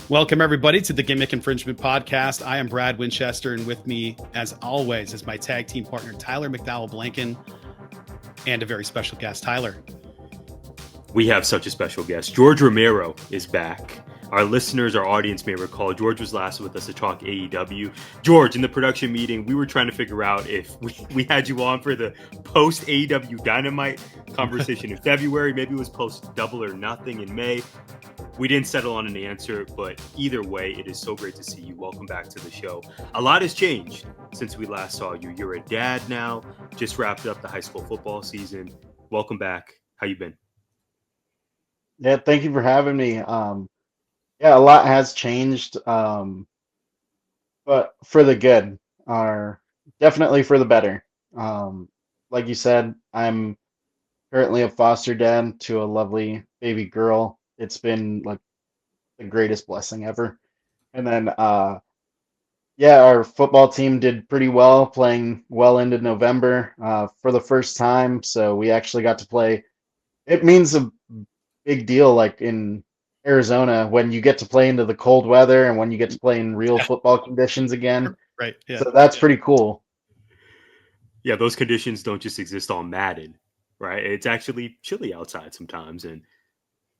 Welcome, everybody, to the Gimmick Infringement Podcast. I am Brad Winchester, and with me, as always, is my tag team partner, Tyler McDowell-Blanken, and a very special guest, Tyler. We have such a special guest. George Romero is back. Our listeners, our audience may recall, George was last with us to talk AEW. George, in the production meeting, we were trying to figure out if we had you on for the post-AEW Dynamite conversation in February. Maybe it was post-Double or Nothing in May. We didn't settle on an answer, but either way, it is so great to see you. Welcome back to the show. A lot has changed since we last saw you. You're a dad now, just wrapped up the high school football season. Welcome back. How you been? Yeah, thank you for having me. Yeah, a lot has changed, but for the good, or definitely for the better. Like you said, I'm currently a foster dad to a lovely baby girl. It's been like the greatest blessing ever. And then, yeah, our football team did pretty well, playing well into November for the first time. So we actually got to play. It means a big deal, like in Arizona, when you get to play into the cold weather and when you get to play in real football conditions again. Right. Yeah. So that's pretty cool. Yeah, those conditions don't just exist on Madden, right? It's actually chilly outside sometimes, and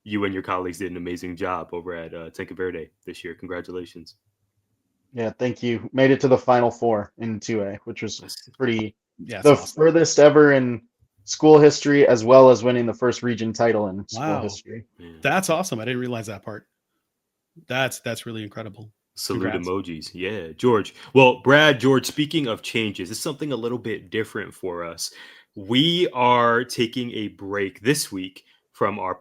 you and your colleagues did an amazing job over at Tinker Verde this year. Congratulations. Yeah, thank you. Made it to the Final Four in 2A, which was pretty Yeah, the awesome. furthest ever in school history, as well as winning the first region title in school history. Man. That's awesome. I didn't realize that part. That's really incredible. Salute Congrats. emojis. Yeah, George. Well, Brad, George, speaking of changes, it's something a little bit different for us. We are taking a break this week from our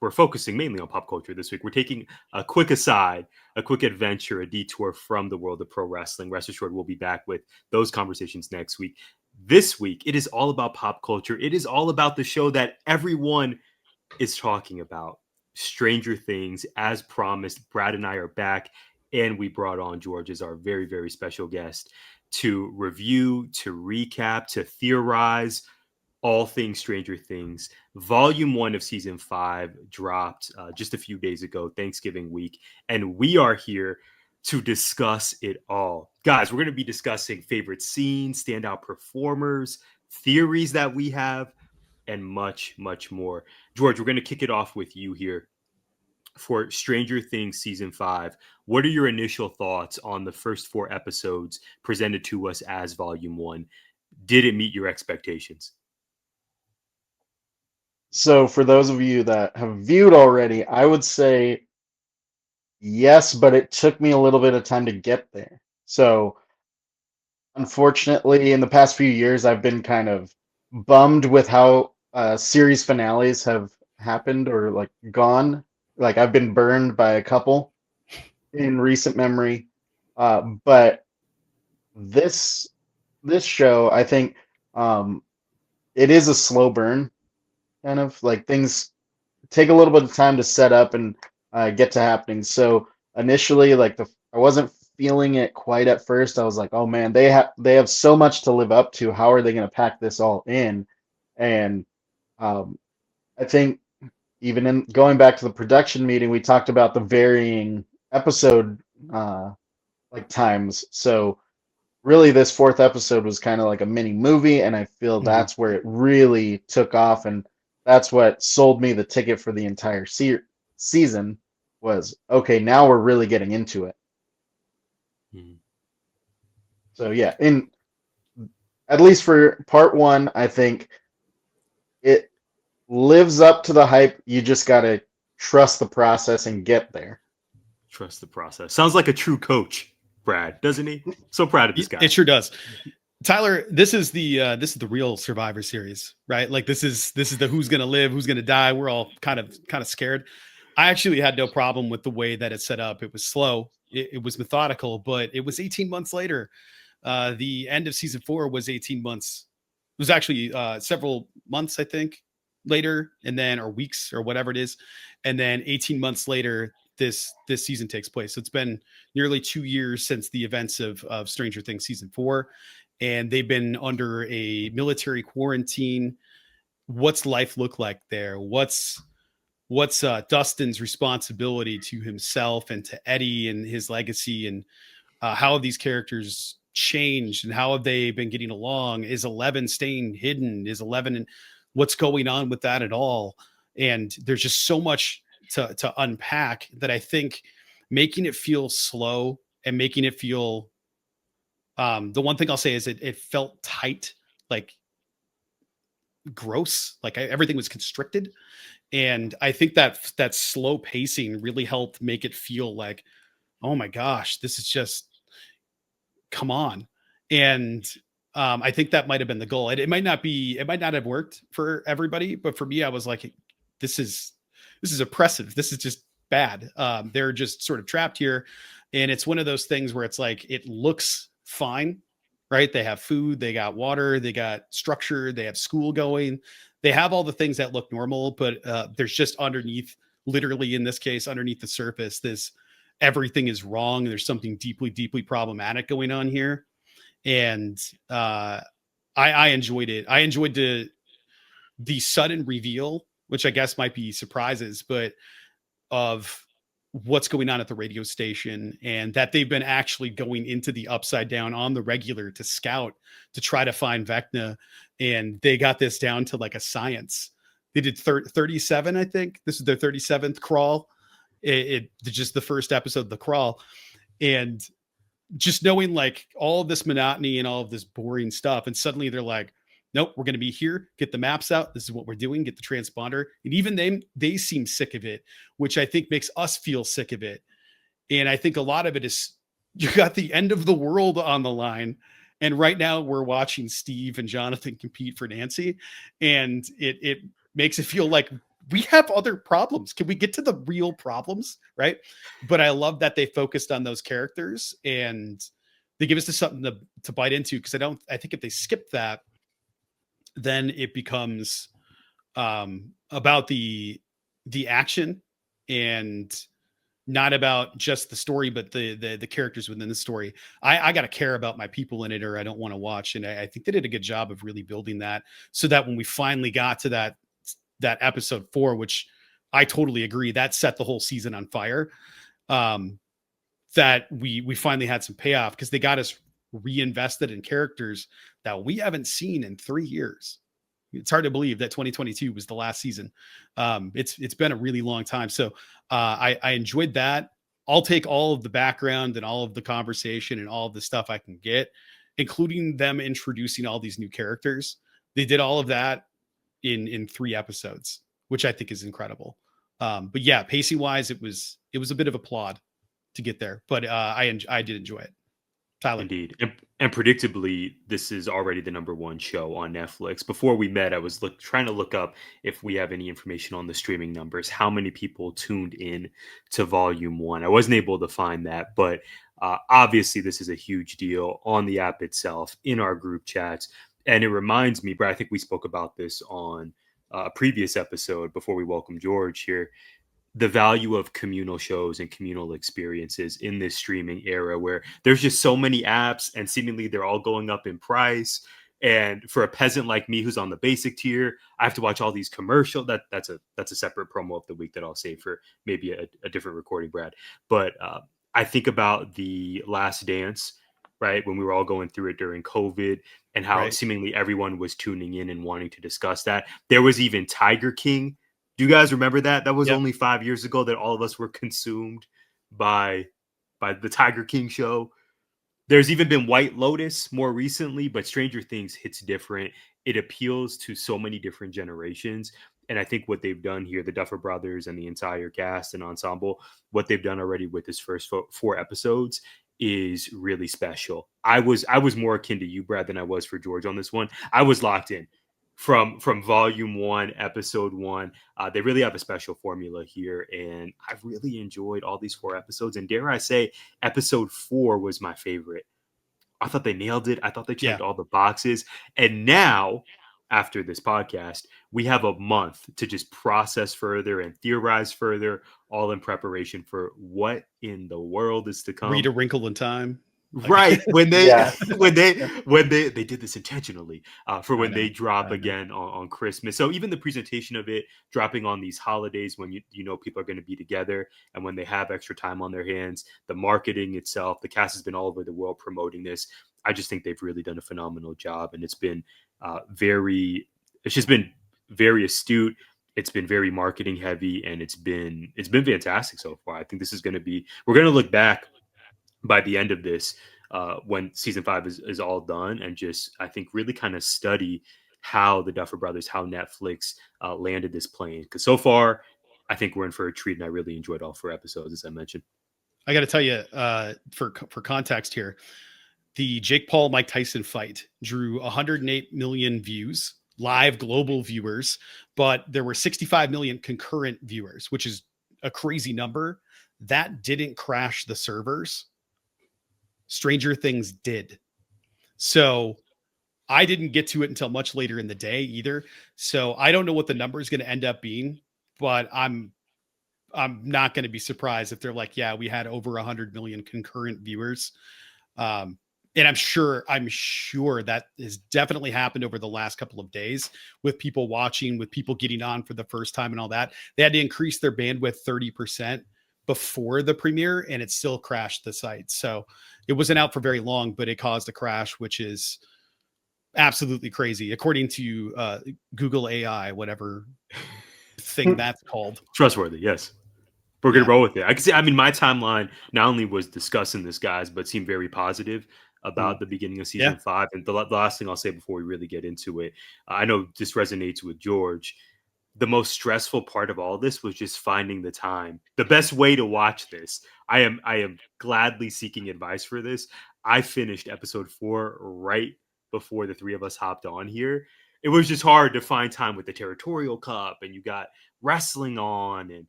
we're focusing mainly on pop culture this week. We're taking a quick aside, a quick adventure, a detour from the world of pro wrestling. Rest assured, we'll be back with those conversations next week. This week, it is all about pop culture. It is all about the show that everyone is talking about. Stranger Things. As promised, Brad and I are back, and we brought on George as our very, very special guest to review, to recap, to theorize all things Stranger Things. Volume 1 of season 5 dropped just a few days ago, Thanksgiving week, and we are here to discuss it all. Guys, we're going to be discussing favorite scenes, standout performers, theories that we have, and much, much more. George, we're going to kick it off with you here for Stranger Things season 5. What are your initial thoughts on the first 4 episodes presented to us as volume 1? Did it meet your expectations? So for those of you that have viewed already, I would say yes, but it took me a little bit of time to get there. So unfortunately, in the past few years, I've been kind of bummed with how series finales have happened or like gone. Like I've been burned by a couple in recent memory, but this show, I think, it is a slow burn, kind of like things take a little bit of time to set up and get to happening. So initially, like I wasn't feeling it quite at first. I was like, oh man, they have so much to live up to. How are they going to pack this all in? And I think even in going back to the production meeting, we talked about the varying episode like times. So really, this 4th episode was kind of like a mini movie, and I feel that's where it really took off, and that's what sold me the ticket for the entire season. Was okay. Now we're really getting into it. Mm-hmm. So yeah, at least for part 1, I think it lives up to the hype. You just gotta trust the process and get there. Trust the process. Sounds like a true coach, Brad, doesn't he? So proud of this guy. It sure does. Tyler, this is the real Survivor series, right? Like this is the who's gonna live, who's gonna die. We're all kind of scared. I actually had no problem with the way that it's set up. It was slow, it was methodical, but it was 18 months later. The end of season 4 was 18 months. It was actually several months, I think, later, and then or weeks or whatever it is, and then 18 months later, this season takes place. So it's been nearly 2 years since the events of Stranger Things season 4, and they've been under a military quarantine. What's life look like there? What's what's Dustin's responsibility to himself and to Eddie and his legacy, and how have these characters changed and how have they been getting along? Is 11 staying hidden? Is 11 and what's going on with that at all? And there's just so much to unpack that I think making it feel slow and making it feel the one thing I'll say is it felt tight, like gross, like everything was constricted. And I think that slow pacing really helped make it feel like, oh my gosh, this is just, come on. And I think that might have been the goal. It might not be, it might not have worked for everybody, but for me, I was like, this is oppressive. This is just bad. They're just sort of trapped here. And it's one of those things where it's like, it looks fine, right? They have food, they got water, they got structure, they have school going, they have all the things that look normal, but there's just underneath, literally in this case, underneath the surface, this everything is wrong. There's something deeply, deeply problematic going on here. And I enjoyed it. I enjoyed the sudden reveal, which I guess might be surprises, but of what's going on at the radio station, and that they've been actually going into the Upside Down on the regular to scout, to try to find Vecna. And they got this down to like a science. They did 37, I think. This is their 37th crawl. It just the first episode of the crawl. And just knowing like all of this monotony and all of this boring stuff. And suddenly they're like, nope, we're going to be here. Get the maps out. This is what we're doing. Get the transponder. And even they seem sick of it, which I think makes us feel sick of it. And I think a lot of it is you got the end of the world on the line. And right now we're watching Steve and Jonathan compete for Nancy. And it makes it feel like we have other problems. Can we get to the real problems? Right. But I love that they focused on those characters and they give us something to bite into. Cause I think if they skip that, then it becomes about the action and not about just the story, but the characters within the story. I got to care about my people in it, or I don't want to watch. And I think they did a good job of really building that, so that when we finally got to that episode 4, which I totally agree, that set the whole season on fire. That we finally had some payoff because they got us reinvested in characters that we haven't seen in 3 years. It's hard to believe that 2022 was the last season. It's been a really long time. So I enjoyed that. I'll take all of the background and all of the conversation and all of the stuff I can get, including them introducing all these new characters. They did all of that in 3 episodes, which I think is incredible. But yeah, pacing wise, it was a bit of a plod to get there, but I did enjoy it. Tyler. Indeed. And predictably, this is already the #1 show on Netflix. Before we met, I was trying to look up if we have any information on the streaming numbers, how many people tuned in to Volume 1. I wasn't able to find that, but obviously this is a huge deal on the app itself, in our group chats. And it reminds me, Brad, I think we spoke about this on a previous episode before we welcome George here, the value of communal shows and communal experiences in this streaming era where there's just so many apps and seemingly they're all going up in price. And for a peasant like me who's on the basic tier, I have to watch all these commercials. That's a separate promo of the week that I'll save for maybe a different recording, Brad. But I think about The Last Dance, right? When we were all going through it during COVID, and how seemingly everyone was tuning in and wanting to discuss that. There was even Tiger King. Do you guys remember that? That was only 5 years ago that all of us were consumed by the Tiger King show. There's even been White Lotus more recently, but Stranger Things hits different. It appeals to so many different generations. And I think what they've done here, the Duffer Brothers and the entire cast and ensemble, what they've done already with this first 4 episodes is really special. I was more akin to you, Brad, than I was for George on this one. I was locked in from Volume 1, Episode 1. They really have a special formula here, and I've really enjoyed all these 4 episodes. And dare I say, Episode 4 was my favorite. I thought they nailed it. I thought they checked all the boxes. And now, after this podcast, we have a month to just process further and theorize further, all in preparation for what in the world is to come. Read A Wrinkle in Time. Right, when they Yeah. when they did this intentionally for when they drop I know. again on Christmas. So even the presentation of it dropping on these holidays when you know people are going to be together and when they have extra time on their hands, the marketing itself, the cast has been all over the world promoting this. I just think they've really done a phenomenal job, and it's been it's just been very astute. It's been very marketing heavy, and it's been fantastic so far. I think this is going to be, we're going to look back by the end of this when season 5 is all done, and just I think really kind of study how the Duffer Brothers, how Netflix landed this plane, because so far I think we're in for a treat, and I really enjoyed all 4 episodes, as I mentioned. I got to tell you, for context here, the Jake Paul Mike Tyson fight drew 108 million views, live global viewers, but there were 65 million concurrent viewers, which is a crazy number. That didn't crash the servers. Stranger Things did. So I didn't get to it until much later in the day either. So I don't know what the number is going to end up being, but I'm not going to be surprised if they're like, yeah, we had over 100 million concurrent viewers. And I'm sure that has definitely happened over the last couple of days with people watching, with people getting on for the first time and all that. They had to increase their bandwidth 30% before the premiere, and it still crashed the site. So it wasn't out for very long, but it caused a crash, which is absolutely crazy, according to Google AI, whatever thing that's called. Trustworthy, yes. We're gonna roll with it. I can see. I mean, my timeline not only was discussing this, guys, but seemed very positive about the beginning of season 5. And the last thing I'll say before we really get into it, I know this resonates with George. The most stressful part of all this was just finding the time, the best way to watch this. I am gladly seeking advice for this. I finished episode 4 right before the 3 of us hopped on here. It was just hard to find time with the Territorial Cup, and you got wrestling on. And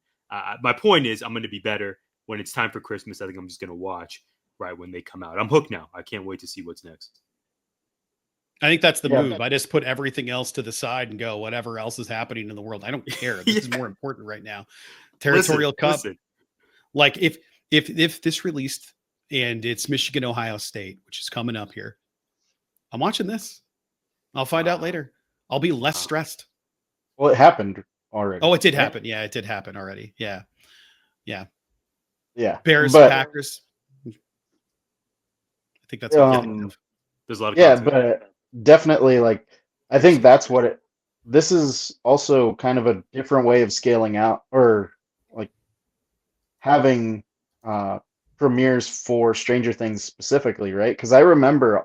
my point is, I'm going to be better when it's time for Christmas. I think I'm just going to watch right when they come out. I'm hooked now. I can't wait to see what's next. I think that's the move. I just put everything else to the side and go, whatever else is happening in the world, I don't care. This is more important right now. Territorial Cup. Like if this released and it's Michigan, Ohio State, which is coming up here, I'm watching this. I'll find out later. I'll be less stressed. Well, it happened already. Oh, it did happen. Yeah, it did happen already. Yeah. Bears, Packers. I think that's there's a lot of content. But definitely, like, I think that's what this is also kind of a different way of scaling out, or like having premieres for Stranger Things specifically, right? Because I remember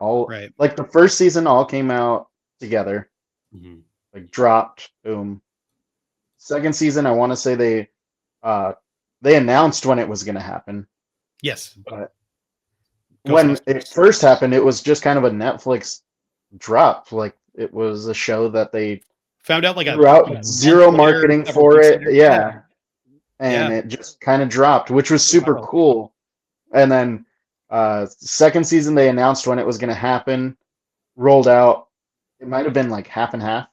like the first season all came out together, like dropped, boom. Second season, I want to say they announced when it was going to happen. Yes, but when it first happened, it was just kind of a Netflix drop. Like it was a show that they found out like throughout zero marketing for it. Yeah. And it just kind of dropped, which was super cool. And then second season, they announced when it was going to happen, rolled out. It might have been like half and half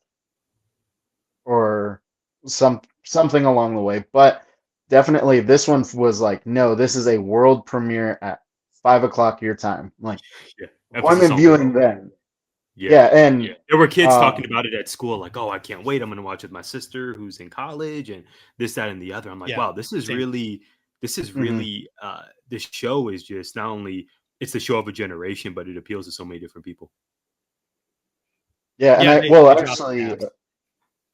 or something along the way. But definitely this one was like, no, this is a world premiere at 5 o'clock your time. Like, appointment viewing then. And there were kids talking about it at school, like, "Oh, I can't wait! I'm going to watch it with my sister who's in college, and this, that, and the other." I'm like, "Wow, this is really, this show is just not only it's the show of a generation, but it appeals to so many different people." Yeah, and actually,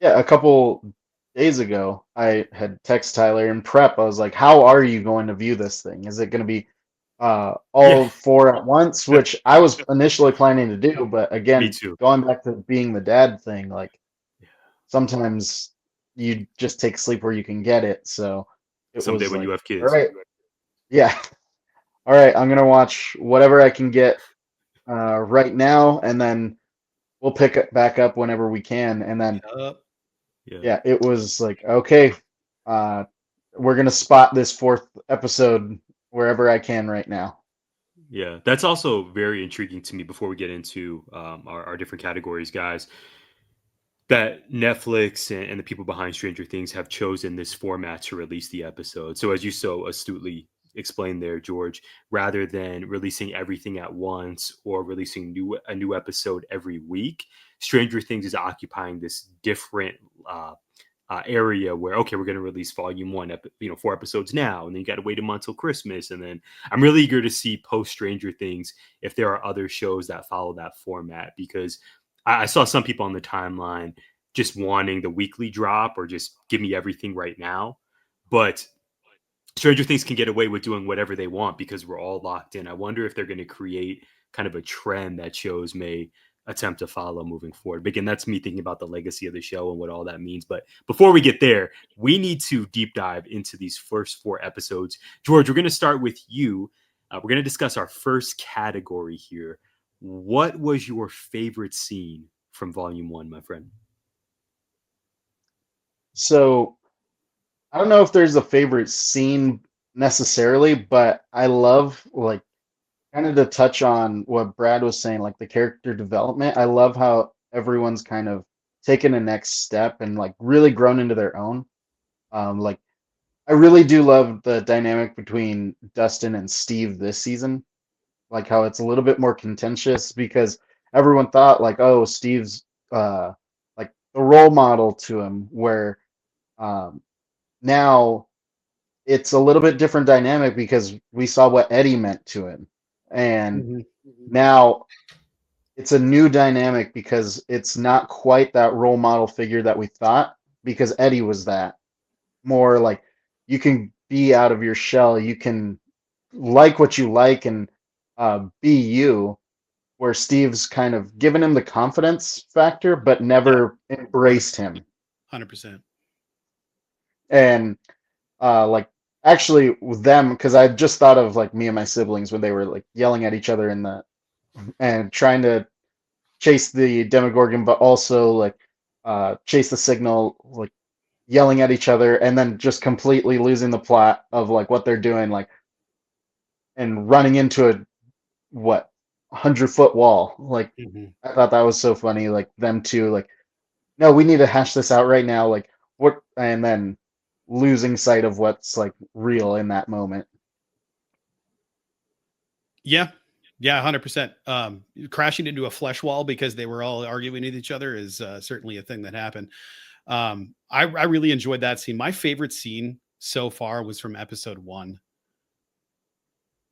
a couple days ago, I had texted Tyler in prep. I was like, "How are you going to view this thing? Is it going to be all 4 at once?" Which I was initially planning to do, but again, going back to being the dad thing, like sometimes you just take sleep where you can get it. So someday when you have kids, all right, all right, I'm gonna watch whatever I can get right now, and then we'll pick it back up whenever we can. And then it was like, okay, we're gonna spot this 4th episode wherever I can right now. Yeah, that's also very intriguing to me before we get into our different categories, guys, that Netflix and the people behind Stranger Things have chosen this format to release the episode. So as you so astutely explained there, George, rather than releasing everything at once or releasing a new episode every week. Stranger Things is occupying this different area where, okay, we're going to release volume one, 4 episodes now, and then you got to wait a month till Christmas. And then I'm really eager to see post Stranger Things if there are other shows that follow that format, because I saw some people on the timeline just wanting the weekly drop or just give me everything right now. But Stranger Things can get away with doing whatever they want because we're all locked in. I wonder if they're going to create kind of a trend that shows may attempt to follow moving forward. But again, that's me thinking about the legacy of the show and what all that means. But before we get there, we need to deep dive into these first 4 episodes. George, we're going to start with you. We're going to discuss our first category here. What was your favorite scene from Volume 1, my friend? So I don't know if there's a favorite scene necessarily, but I love, like, kind of to touch on what Brad was saying, like the character development. I love how everyone's kind of taken a next step and like really grown into their own. Like I really do love the dynamic between Dustin and Steve this season. Like how it's a little bit more contentious because everyone thought like, oh, Steve's like the role model to him, where um now it's a little bit different dynamic because we saw what Eddie meant to him. And Mm-hmm. now it's a new dynamic because it's not quite that role model figure that we thought, because Eddie was that more like you can be out of your shell, you can like what you like and be you, where Steve's kind of given him the confidence factor but Yeah, never embraced him. 100%. And like actually with them, because I just thought of like me and my siblings when they were like yelling at each other in the and trying to chase the Demogorgon, but also like chase the signal, like yelling at each other, and then just completely losing the plot of like what they're doing, like and running into a what 100-foot wall. Like Mm-hmm. I thought that was so funny. Like them two, like no, we need to hash this out right now. Like what, and then losing sight of what's like real in that moment. Yeah. Yeah, 100%. Crashing into a flesh wall because they were all arguing with each other is certainly a thing that happened. I really enjoyed that scene. My favorite scene so far was from episode 1.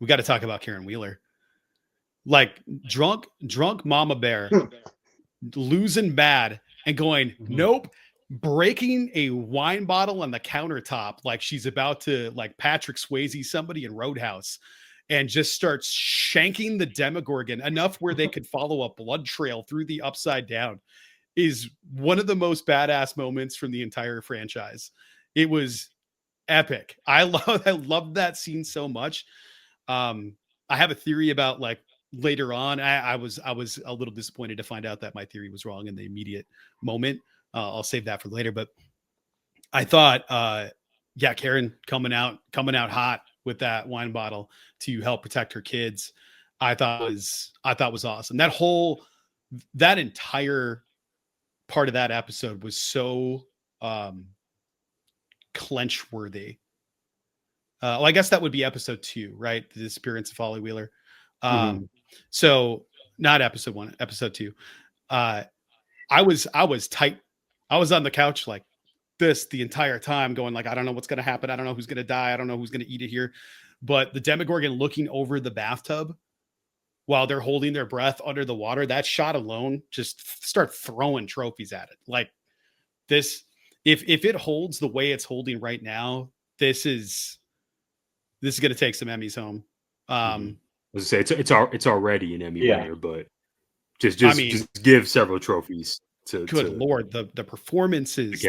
We got to talk about Karen Wheeler. Like drunk Mama Bear losing bad and going, nope, breaking a wine bottle on the countertop like she's about to like Patrick Swayze somebody in Roadhouse, and just starts shanking the Demogorgon enough where they could follow a blood trail through the upside down, is one of the most badass moments from the entire franchise. It was epic. I love that scene so much. I have a theory about like later on. I was a little disappointed to find out that my theory was wrong in the immediate moment. I'll save that for later. But I thought, yeah, Karen coming out hot with that wine bottle to help protect her kids. I thought was awesome. That entire part of that episode was so clench worthy. Well, I guess that would be episode 2, right? The disappearance of Holly Wheeler. So not episode 1, episode 2. I was tight. I was on the couch like this the entire time, going like, I don't know what's going to happen. I don't know who's going to die. I don't know who's going to eat it here. But the Demogorgon looking over the bathtub while they're holding their breath under the water, that shot alone, just start throwing trophies at it. Like this, if it holds the way it's holding right now, this is going to take some Emmys home. I was gonna say it's already an Emmy winner, but just give several trophies to. Good Lord, the performances,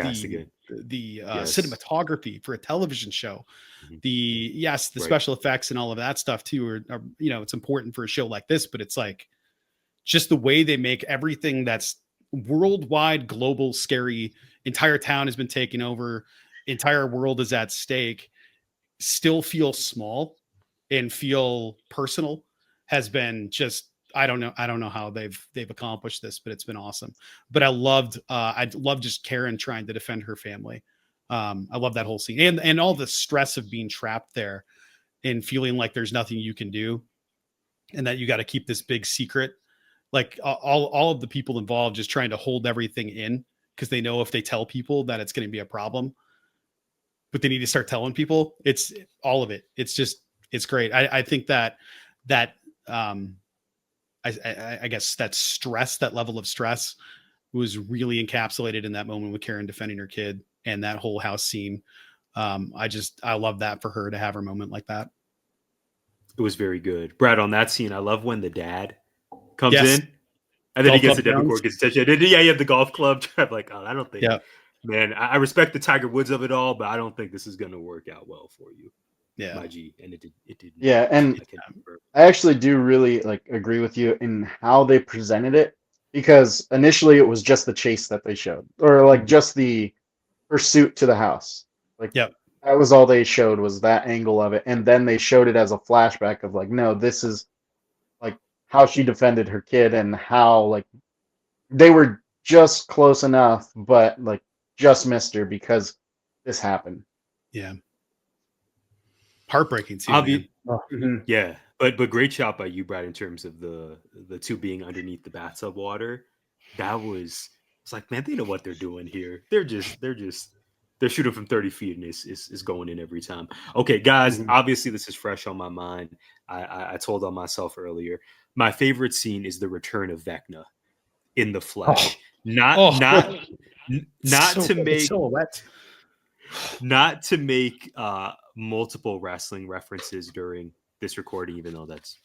the cinematography for a television show, the special effects and all of that stuff too are it's important for a show like this, but it's like just the way they make everything that's worldwide, global, scary. Entire town has been taken over, entire world is at stake, still feel small and feel personal, has been just, I don't know how they've accomplished this, but it's been awesome. But I loved just Karen trying to defend her family. I love that whole scene and all the stress of being trapped there. and feeling like there's nothing you can do, and that you got to keep this big secret. Like all of the people involved just trying to hold everything in because they know if they tell people that it's going to be a problem, but they need to start telling people. It's all of it. It's great. I think that I guess that stress, that level of stress, was really encapsulated in that moment with Karen defending her kid and that whole house scene. I love that for her to have her moment like that. It was very good. Brad, on that scene, I love when the dad comes Yes. in and then Golf he gets the club Devon Jones. Court, gets attention. And yeah, you have the golf club. I'm like, oh, I don't think, Yeah. man, I respect the Tiger Woods of it all, but I don't think this is going to work out well for you. Yeah. My G. And it did. Yeah, and I actually do really like agree with you in how they presented it, because initially it was just the chase that they showed, or like just the pursuit to the house. Like, Yep. that was all they showed, was that angle of it, and then they showed it as a flashback of like, no, this is like how she defended her kid and how like they were just close enough, but like just missed her because this happened. Yeah. Heartbreaking too, man. Mhm. Yeah, but great shot by you, Brad, in terms of the two being underneath the bathtub water. That was, it's like, man, they know what they're doing here. They're shooting from 30 feet and is going in every time. Okay, guys, obviously this is fresh on my mind. I told on myself earlier. My favorite scene is the return of Vecna in the flesh. Not to make not to make multiple wrestling references during this recording, even though that's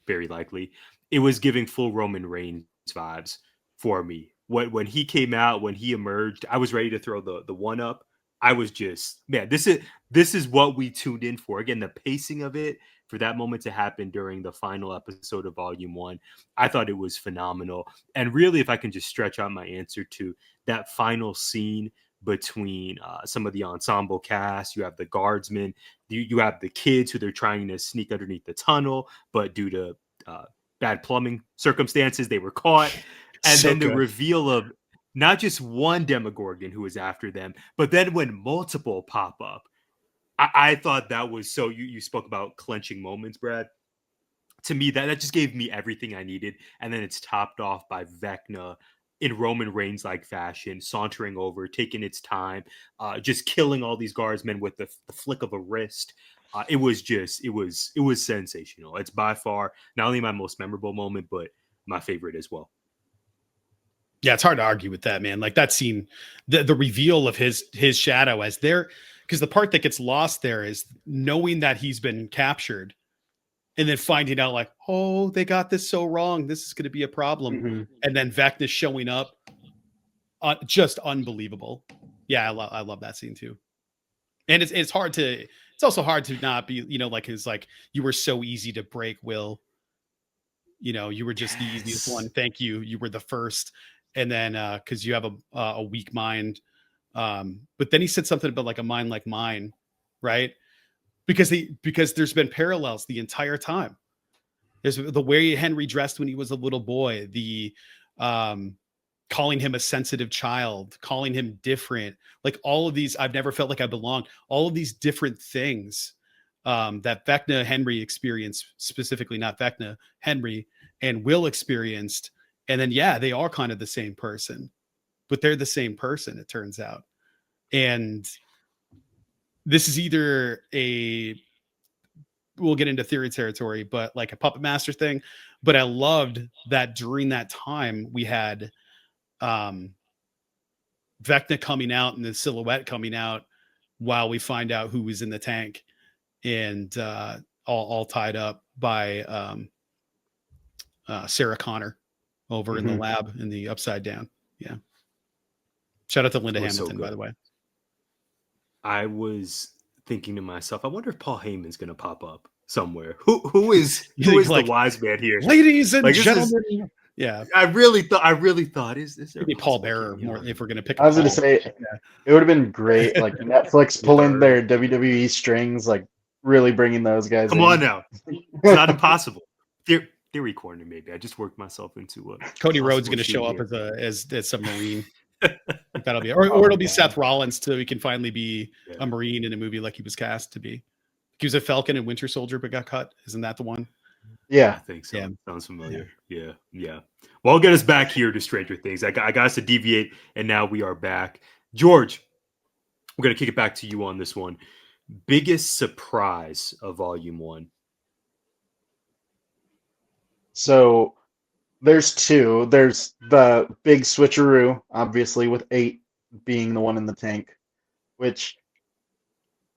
very likely. It was giving full Roman Reigns vibes for me. When he came out, when he emerged, I was ready to throw the one up. I was just, man, this is what we tuned in for. Again, the pacing of it, for that moment to happen during the final episode of Volume 1, I thought it was phenomenal. And really, if I can just stretch out my answer to that final scene between some of the ensemble cast, you have the guardsmen, you have the kids who they're trying to sneak underneath the tunnel, but due to bad plumbing circumstances, they were caught. And So then the good. reveal of not just one Demogorgon who was after them, but then when multiple pop up, I thought that was so. You spoke about clenching moments, Brad. To me, that just gave me everything I needed, and then it's topped off by Vecna in Roman Reigns like fashion, sauntering over, taking its time, just killing all these guardsmen with the flick of a wrist. It was sensational. It's by far not only my most memorable moment, but my favorite as well. Yeah, it's hard to argue with that, man. Like that scene, the reveal of his shadow as there, because the part that gets lost there is knowing that he's been captured and then finding out like, oh, they got this so wrong. This is going to be a problem. And then Vecna showing up, just unbelievable. Yeah, I love that scene too. And it's also hard to not be, like his, like, you were so easy to break, Will. You were just the easiest one. Thank you. You were the first. And then because you have a weak mind. But then he said something about like a mind like mine, right? Because there's been parallels the entire time. There's the way Henry dressed when he was a little boy, the calling him a sensitive child, calling him different, like all of these, I've never felt like I belonged, all of these different things that Vecna Henry experienced, specifically not Vecna Henry, and Will experienced. And then, yeah, they are kind of the same person, but they're the same person, it turns out. And this is either we'll get into theory territory, but like a puppet master thing. But I loved that during that time we had Vecna coming out and the silhouette coming out while we find out who was in the tank, and all tied up by Sarah Connor over in the lab in the Upside Down. Yeah. Shout out to Linda Hamilton, by the way. I was thinking to myself, I wonder if Paul Heyman's going to pop up somewhere. Who is like, the wise man here, ladies and gentlemen? Yeah, I really thought is there maybe Paul Bearer more if we're going to pick. I was going to say it would have been great, like Netflix pulling their WWE strings, like really bringing those guys. Come on now, it's not impossible. Theory corner, maybe. I just worked myself into a Cody Rhodes going to show up as a Marine. That'll be, or it'll be Seth Rollins too. He can finally be a Marine in a movie like he was cast to be. He was a Falcon and Winter Soldier, but got cut. Isn't that the one? I Yeah. think so. Yeah. Sounds familiar. Yeah. Yeah. Well, I'll get us back here to Stranger Things. I got us to deviate, and now we are back. George, we're going to kick it back to you on this one. Biggest surprise of Volume 1? So there's two. There's the big switcheroo, obviously, with 8 being the one in the tank, which,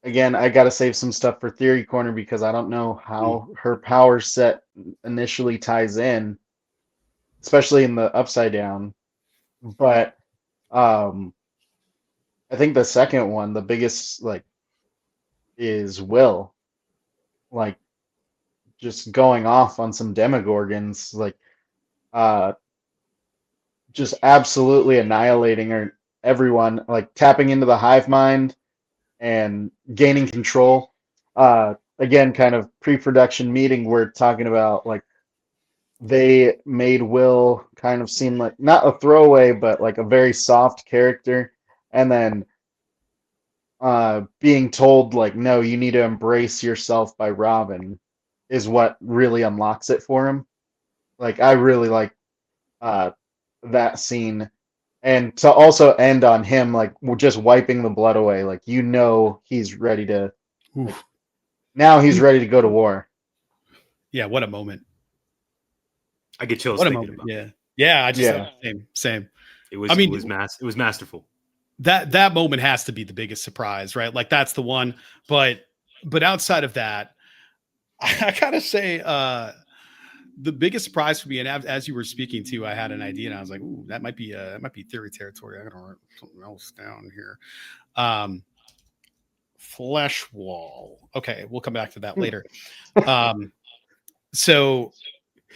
again, I got to save some stuff for Theory Corner because I don't know how her power set initially ties in, especially in the Upside Down. But um, I think the second one, the biggest, like, is Will, like, just going off on some Demogorgons, like, uh, just absolutely annihilating everyone, like tapping into the hive mind and gaining control. Again, kind of pre-production meeting, we're talking about like they made Will kind of seem like not a throwaway, but like a very soft character, and then being told like, no, you need to embrace yourself by Robin is what really unlocks it for him. Like I really like uh, that scene, and to also end on him like just wiping the blood away, like he's ready to like Oof. now he's ready to go to war. Yeah. What a moment. I get chills What a thinking moment. about it. Yeah. Yeah. I just Yeah. same. It was I mean, it was masterful. that moment has to be the biggest surprise, right? Like that's the one. But outside of that, I gotta say, the biggest surprise for me, and as you were speaking to, I had an idea, and I was like, "Ooh, that might be theory territory." I gotta write something else down here. Um, Flesh wall. Okay, we'll come back to that later. So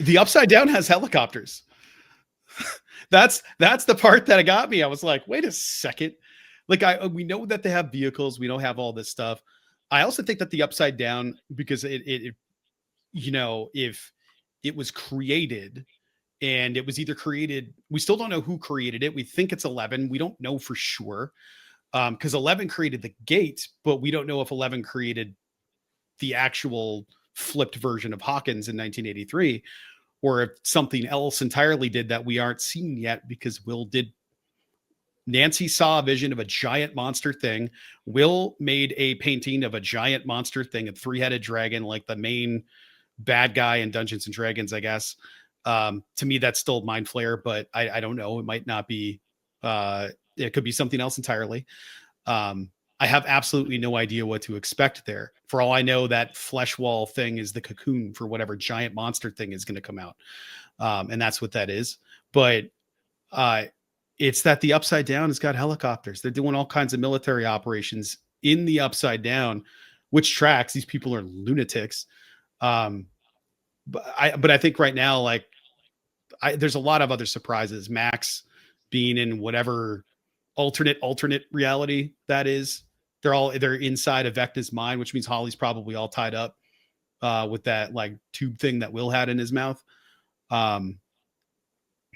the Upside Down has helicopters. That's the part that got me. I was like, wait a second. Like we know that they have vehicles, we don't have all this stuff. I also think that the Upside Down, because it if it was created and it was either created, we still don't know who created it. We think it's 11. We don't know for sure. Because 11 created the gate, but we don't know if 11 created the actual flipped version of Hawkins in 1983, or if something else entirely did that we aren't seeing yet because Will did. Nancy saw a vision of a giant monster thing. Will made a painting of a giant monster thing, a 3-headed dragon, like the main bad guy in Dungeons and Dragons, I guess. To me, that's still Mind Flayer, but I don't know. It might not be. It could be something else entirely. I have absolutely no idea what to expect there. For all I know, that flesh wall thing is the cocoon for whatever giant monster thing is going to come out. And that's what that is. But it's that the Upside Down has got helicopters. They're doing all kinds of military operations in the Upside Down, which tracks. These people are lunatics. But I think right now, like, there's a lot of other surprises. Max being in whatever alternate reality that is. They're inside of Vecna's mind, which means Holly's probably all tied up with that like tube thing that Will had in his mouth.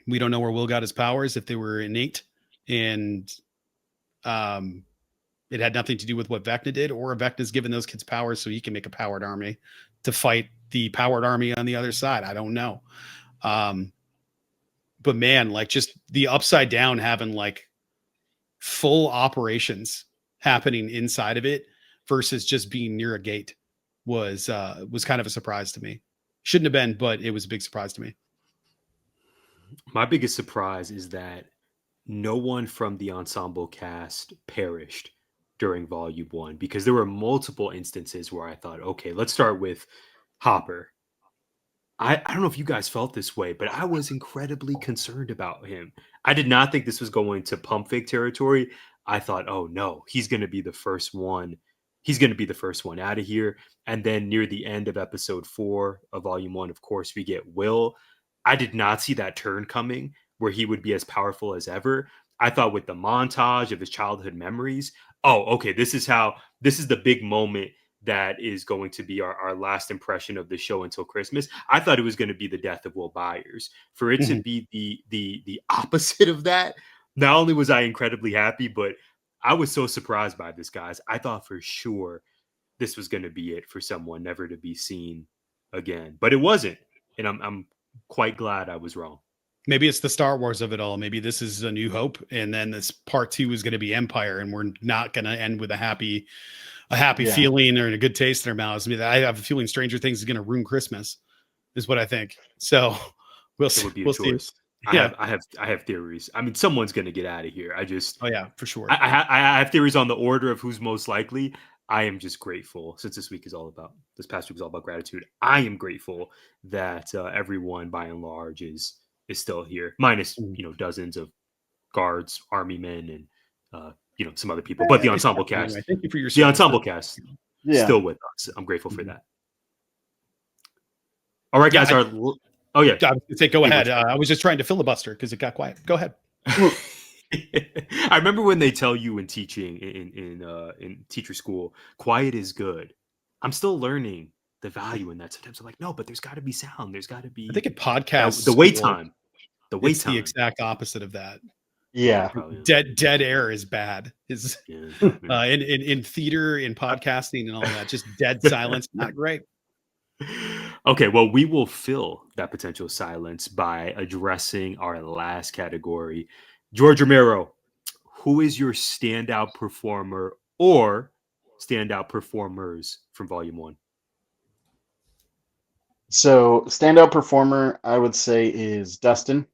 We don't know where Will got his powers, if they were innate and it had nothing to do with what Vecna did, or Vecna's given those kids powers so he can make a powered army to fight the powered army on the other side. I don't know. But man, like just the Upside Down having like full operations happening inside of it versus just being near a gate was kind of a surprise to me. Shouldn't have been, but it was a big surprise to me. My biggest surprise is that no one from the ensemble cast perished during Volume 1, because there were multiple instances where I thought, okay, let's start with Hopper. I don't know if you guys felt this way, but I was incredibly concerned about him. I did not think this was going to pump fake territory. I thought, oh no, he's going to be the first one. He's going to be the first one out of here. And then near the end of episode 4 of Volume 1, of course, we get Will. I did not see that turn coming where he would be as powerful as ever. I thought with the montage of his childhood memories, oh, okay, this is the big moment that is going to be our last impression of the show until Christmas. I thought it was going to be the death of Will Byers. For it to be the opposite of that, not only was I incredibly happy, but I was so surprised by this, guys. I thought for sure this was going to be it for someone never to be seen again. But it wasn't. And I'm quite glad I was wrong. Maybe it's the Star Wars of it all. Maybe this is A New Hope, and then this part 2 is going to be Empire, and we're not going to end with a happy feeling or a good taste in our mouths. I mean, I have a feeling Stranger Things is going to ruin Christmas, is what I think. So we'll see. It would be a We'll choice. see. Yeah. I have theories. I mean, someone's going to get out of here. Oh yeah, for sure. I have theories on the order of who's most likely. I am just grateful, since this past week is all about gratitude. I am grateful that everyone by and large is still here, minus dozens of guards, army men, and some other people. But the ensemble cast, anyway, thank you for your the ensemble cast, Yeah. still with us. I'm grateful for that. All right, guys. Oh yeah, I was gonna say, go ahead. I was just trying to filibuster because it got quiet. Go ahead. I remember when they tell you in teaching in teacher school, quiet is good. I'm still learning the value in that. Sometimes I'm like, no, but there's got to be sound. There's got to be. I think in podcasts, the wait time. The wait it's time. the exact opposite of that. Yeah. Dead air is bad. Is Yeah. in theater, in podcasting, and all that. Just dead silence, not great. Okay, well, we will fill that potential silence by addressing our last category. George Romero, who is your standout performer or standout performers from Volume 1? So standout performer, I would say, is Dustin.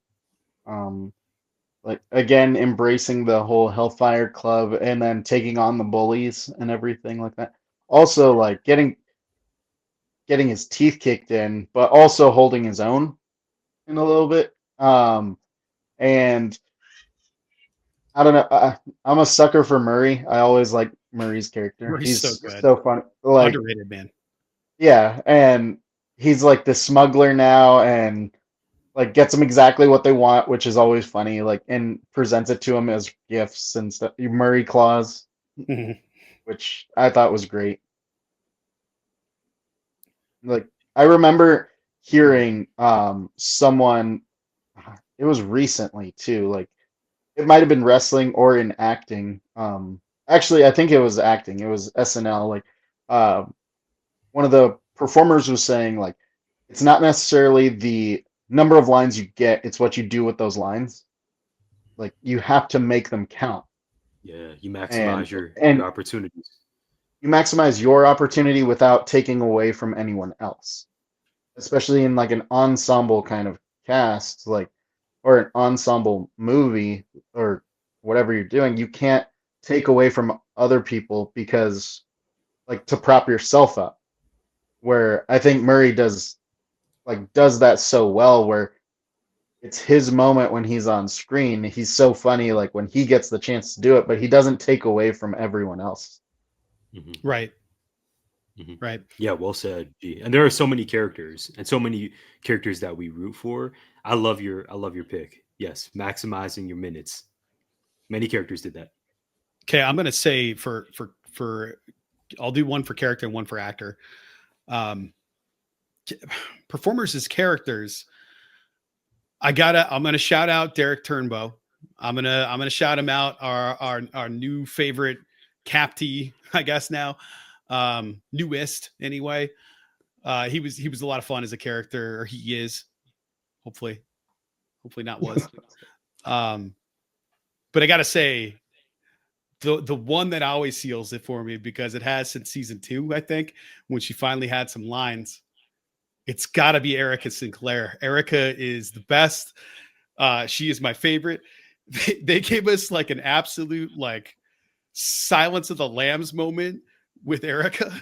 Like, again, embracing the whole Hellfire Club and then taking on the bullies and everything like that. Also, like getting his teeth kicked in, but also holding his own in a little bit. And I don't know. I'm a sucker for Murray. I always like Murray's character. Murray's He's so good. so funny. Like, Underrated, man. yeah, and he's like the smuggler now, and like gets them exactly what they want, which is always funny. Like, and presents it to him as gifts and stuff. Murray claws, which I thought was great. Like, I remember hearing someone. It was recently too. Like, it might have been wrestling or in acting. Actually, I think it was acting. It was SNL. Like, one of the performers was saying, like, it's not necessarily the number of lines you get, it's what you do with those lines. Like, you have to make them count. Yeah, you maximize your opportunities. You maximize your opportunity without taking away from anyone else. Especially in like an ensemble kind of cast, like, or an ensemble movie or whatever you're doing, you can't take away from other people because, like, to prop yourself up. Where I think Murray does that so well, where it's his moment when he's on screen. He's so funny, like when he gets the chance to do it, but he doesn't take away from everyone else. Mm-hmm. Right. Mm-hmm. Right. Yeah, well said. G. And there are so many characters that we root for. I love your pick. Yes, maximizing your minutes. Many characters did that. Okay, I'm gonna say for I'll do one for character and one for actor. Performers as characters. I'm gonna shout out Derek Turnbow. I'm gonna shout him out. Our new favorite Capty, I guess now. Newest anyway. He was a lot of fun as a character, or he is. Hopefully not was. But I gotta say, the one that always seals it for me, because it has since season 2, I think, when she finally had some lines. It's got to be Erica Sinclair. Erica is the best. She is my favorite. They gave us like an absolute like Silence of the Lambs moment with Erica,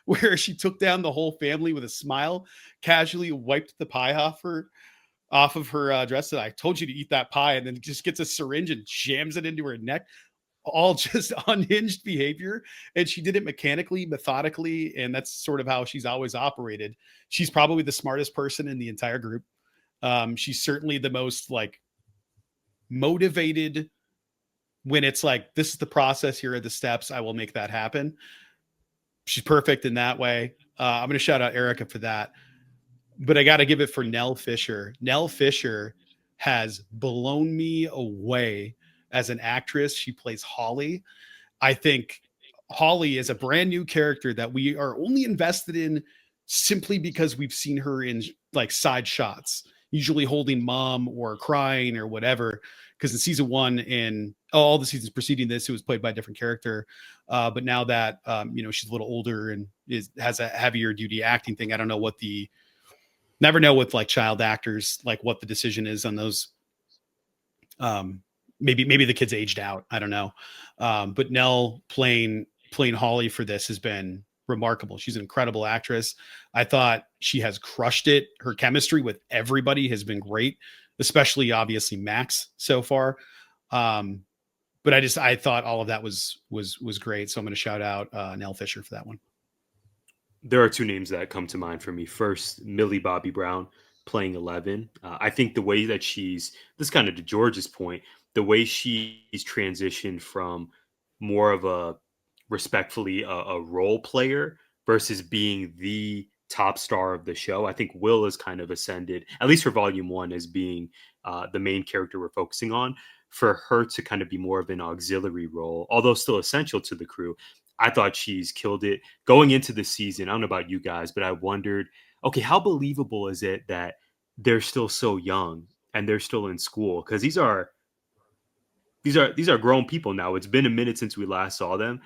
where she took down the whole family with a smile, casually wiped the pie off of her dress. And I told you to eat that pie, and then just gets a syringe and jams it into her neck. All just unhinged behavior, and she did it mechanically, methodically, and that's sort of how she's always operated. She's probably the smartest person in the entire group. She's certainly the most like motivated when it's like, this is the process, here are the steps, I will make that happen. She's perfect in that way. I'm going to shout out Erica for that, but I got to give it for Nell Fisher. Nell Fisher has blown me away as an actress. She plays Holly. I think Holly is a brand new character that we are only invested in simply because we've seen her in like side shots, usually holding mom or crying or whatever. Because in season 1 and all the seasons preceding this, it was played by a different character. But now that she's a little older and has a heavier duty acting thing, I don't know what never know with like child actors, like what the decision is on those. Maybe the kid's aged out. I don't know. But Nell playing Holly for this has been remarkable. She's an incredible actress. I thought she has crushed it. Her chemistry with everybody has been great, especially obviously Max so far. But I thought all of that was great. So I'm going to shout out Nell Fisher for that one. There are 2 names that come to mind for me. First, Millie Bobby Brown playing 11. I think the way that this kind of to George's point, the way she's transitioned from more of a respectfully a role player versus being the top star of the show. I think Will has kind of ascended, at least for volume 1, as being the main character we're focusing on. For her to kind of be more of an auxiliary role, although still essential to the crew, I thought she's killed it going into the season. I don't know about you guys, but I wondered, okay, how believable is it that they're still so young and they're still in school? Because these are grown people now. It's been a minute since we last saw them.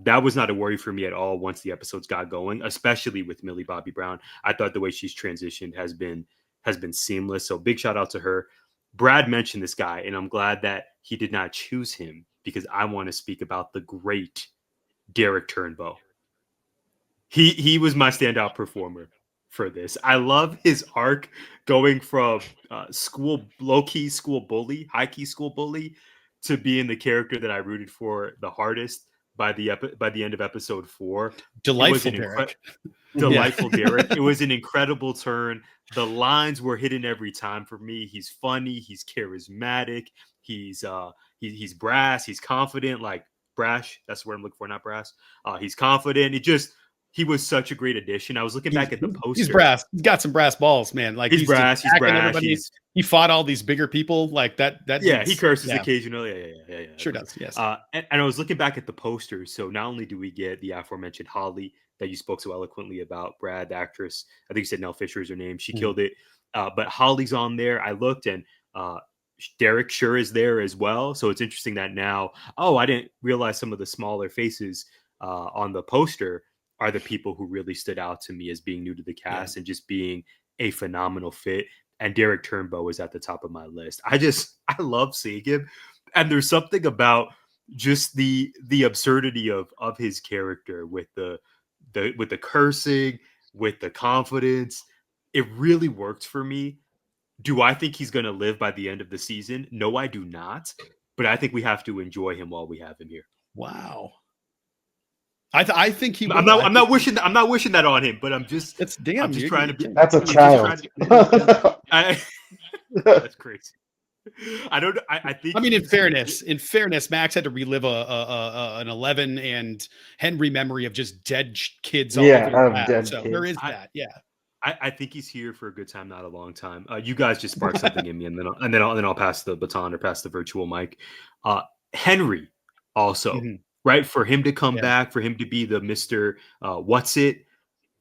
That was not a worry for me at all once the episodes got going, especially with Millie Bobby Brown. I thought the way she's transitioned has been seamless. So big shout out to her. Brad mentioned this guy, and I'm glad that he did not choose him because I want to speak about the great Derek Turnbow. He was my standout performer for this. I love his arc going from low-key school bully, high-key school bully, to being the character that I rooted for the hardest by the end of episode 4. Delightful Derek. Delightful Derek. It was an incredible turn. The lines were hidden every time for me. He's funny. He's charismatic. He's brass. He's confident. Like brash. That's the word I'm looking for, not brass. He's confident. He was such a great addition. I was looking back at the poster. He's brass. He's got some brass balls, man. Like he's brass. He fought all these bigger people like that. Yeah, he curses occasionally. Yeah. Sure does. Yes. And I was looking back at the posters. So not only do we get the aforementioned Holly that you spoke so eloquently about, Brad, the actress. I think you said Nell Fisher is her name. She killed it. But Holly's on there. I looked and Derek sure is there as well. So it's interesting that now, I didn't realize some of the smaller faces on the poster are the people who really stood out to me as being new to the cast and just being a phenomenal fit. And Derek Turnbow is at the top of my list. I love seeing him. And there's something about just the absurdity of his character with the cursing, with the confidence. It really worked for me. Do I think he's going to live by the end of the season? No, I do not. But I think we have to enjoy him while we have him here. Wow. I think he. I'm not wishing that on him, but I'm just trying to be. That's a child. That's crazy. I don't. I think. I mean, in fairness, Max had to relive an 11 and Henry memory of just dead kids. All over dead so kids. there is that. Yeah. I think he's here for a good time, not a long time. You guys just sparked something in me, and then I'll pass the baton or pass the virtual mic. Henry also. Mm-hmm. Right, for him to come back, for him to be the Mr. What's It,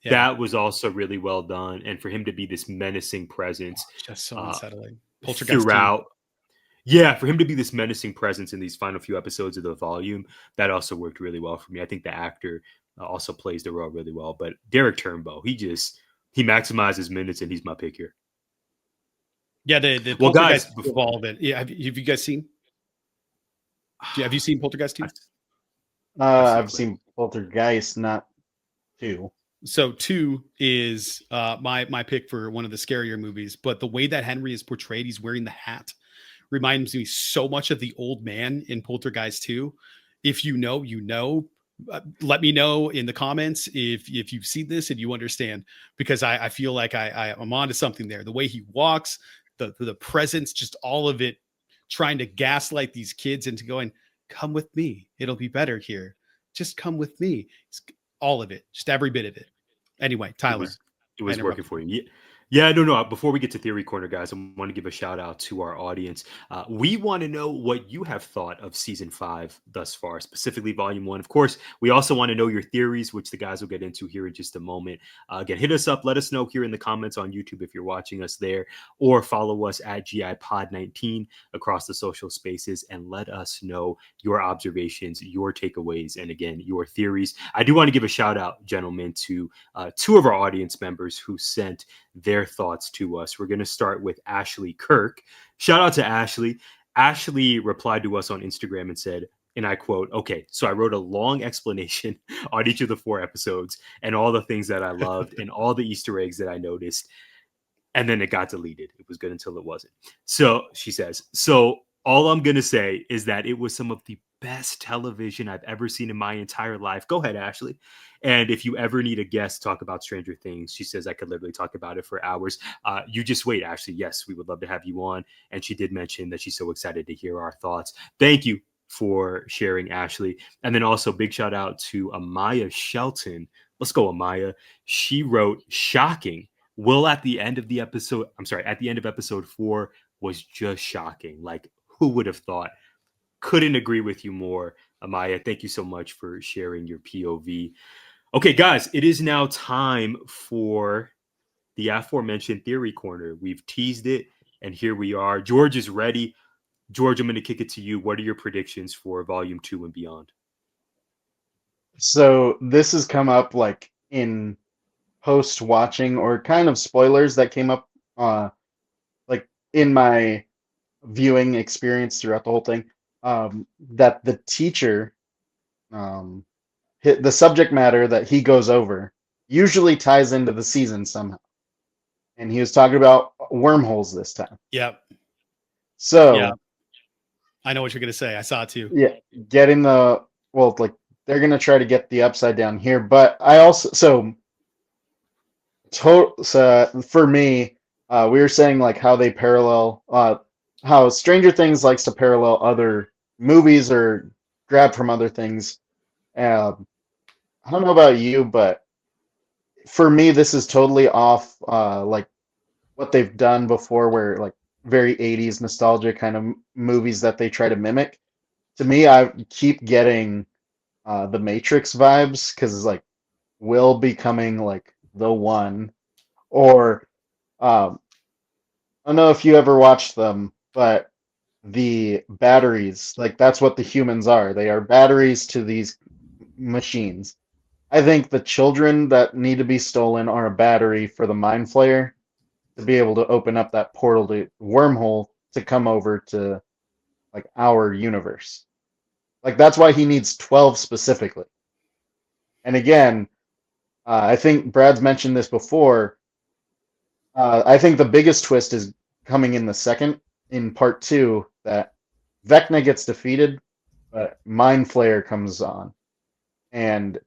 that was also really well done. And for him to be this menacing presence. Just so unsettling. Throughout. Yeah, for him to be this menacing presence in these final few episodes of the volume, that also worked really well for me. I think the actor also plays the role really well. But Derek Turnbow, he maximizes minutes, and he's my pick here. Yeah, the Poltergeist involvement. Yeah, have you guys seen? Have you seen Poltergeist 2? I've seen Poltergeist, not 2. So 2 is my pick for one of the scarier movies. But the way that Henry is portrayed, he's wearing the hat, reminds me so much of the old man in Poltergeist 2. If you know, you know. Let me know in the comments if you've seen this and you understand, because I feel like I'm onto something there. The way he walks, the presence, just all of it, trying to gaslight these kids into going, come with me. It'll be better here. Just come with me. All of it. Just every bit of it. Anyway, Tyler. It was working for you. Yeah, no. Before we get to Theory Corner, guys, I want to give a shout out to our audience. We want to know what you have thought of season 5 thus far, specifically volume 1. Of course, we also want to know your theories, which the guys will get into here in just a moment. Again, hit us up. Let us know here in the comments on YouTube if you're watching us there, or follow us at GIPod19 across the social spaces and let us know your observations, your takeaways, and again, your theories. I do want to give a shout out, gentlemen, to two of our audience members who sent their thoughts to us. We're going to start with Ashley Kirk. Shout out to Ashley. Ashley replied to us on Instagram and said, and I quote, okay, so I wrote a long explanation on each of the 4 episodes and all the things that I loved and all the Easter eggs that I noticed. And then it got deleted. It was good until it wasn't. So she says, so all I'm going to say is that it was some of the best television I've ever seen in my entire life. Go ahead, Ashley. And if you ever need a guest to talk about Stranger Things, she says I could literally talk about it for hours. You just wait, Ashley. Yes, we would love to have you on. And she did mention that she's so excited to hear our thoughts. Thank you for sharing, Ashley. And then also big shout out to Amaya Shelton. Let's go, Amaya. She wrote, shocking. Will at the end of the episode, at the end of episode 4 was just shocking. Like, who would have thought? Couldn't agree with you more, Amaya. Thank you so much for sharing your POV. Okay, guys, it is now time for the aforementioned Theory Corner. We've teased it, and here we are. George is ready. George, I'm going to kick it to you. What are your predictions for Volume 2 and beyond? So this has come up like in post watching or kind of spoilers that came up like in my viewing experience throughout the whole thing, that the teacher, um, the subject matter that he goes over usually ties into the season somehow. And he was talking about wormholes this time. Yep. So Yeah. I know what you're going to say. I saw it too. yeah, getting the, well, like they're going to try to get the upside down here. But I also, so for me, we were saying like how they parallel, how Stranger Things likes to parallel other movies or grab from other things. I don't know about you, but for me, this is totally off, like what they've done before, where like very 80s nostalgia kind of movies that they try to mimic. To me, I keep getting the Matrix vibes because it's like Will becoming like the one, or I don't know if you ever watched them, but the batteries, like that's what the humans are. They are batteries to these machines. I think the children that need to be stolen are a battery for the Mind Flayer to be able to open up that portal to wormhole to come over to like our universe. Like that's why he needs 12 specifically. And again, I think Brad's mentioned this before. I think the biggest twist is coming in the second, in part 2, that Vecna gets defeated, but Mind Flayer comes on. And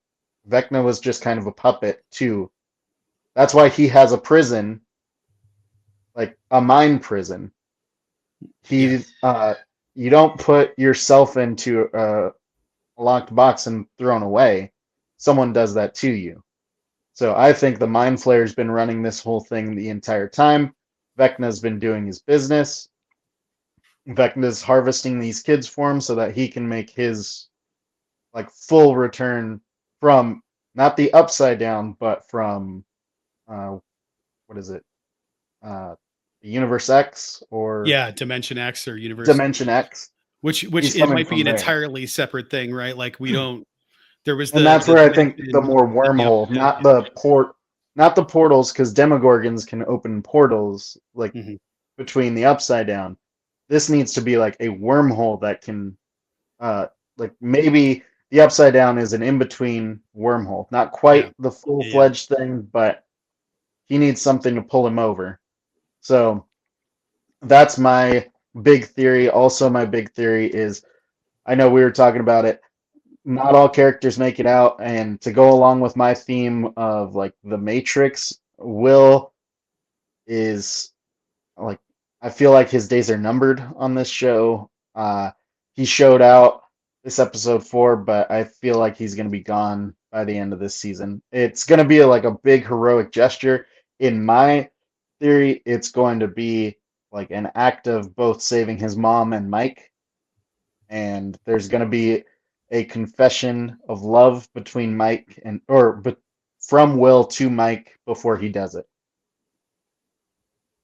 Vecna was just kind of a puppet too. That's why he has a prison, like a mind prison. He, you don't put yourself into a locked box and thrown away. Someone does that to you. So I think the Mind Flayer's been running this whole thing the entire time. Vecna's been doing his business. Vecna's harvesting these kids for him so that he can make his like full return from not the upside down, but from what is it? Universe X or Dimension X or Universe, Dimension X. which He's it coming might be from an there. entirely separate thing, right? Like we don't. There was And the that's the where I think the dimension more and the wormhole, upside down, not the portals, because Demogorgons can open portals like Mhm. between the upside down. This needs to be like a wormhole that can, like maybe the upside down is an in between wormhole, not quite Yeah. the full fledged thing, but he needs something to pull him over. So that's my big theory. Also, my big theory is, I know we were talking about it, not all characters make it out, and to go along with my theme of like the Matrix, Will is like, I feel like his days are numbered on this show. He showed out this episode 4, but I feel like he's going to be gone by the end of this season. It's going to be like a big heroic gesture in my theory, it's going to be like an act of both saving his mom and Mike, and there's going to be a confession of love between Mike and but from Will to Mike before he does it.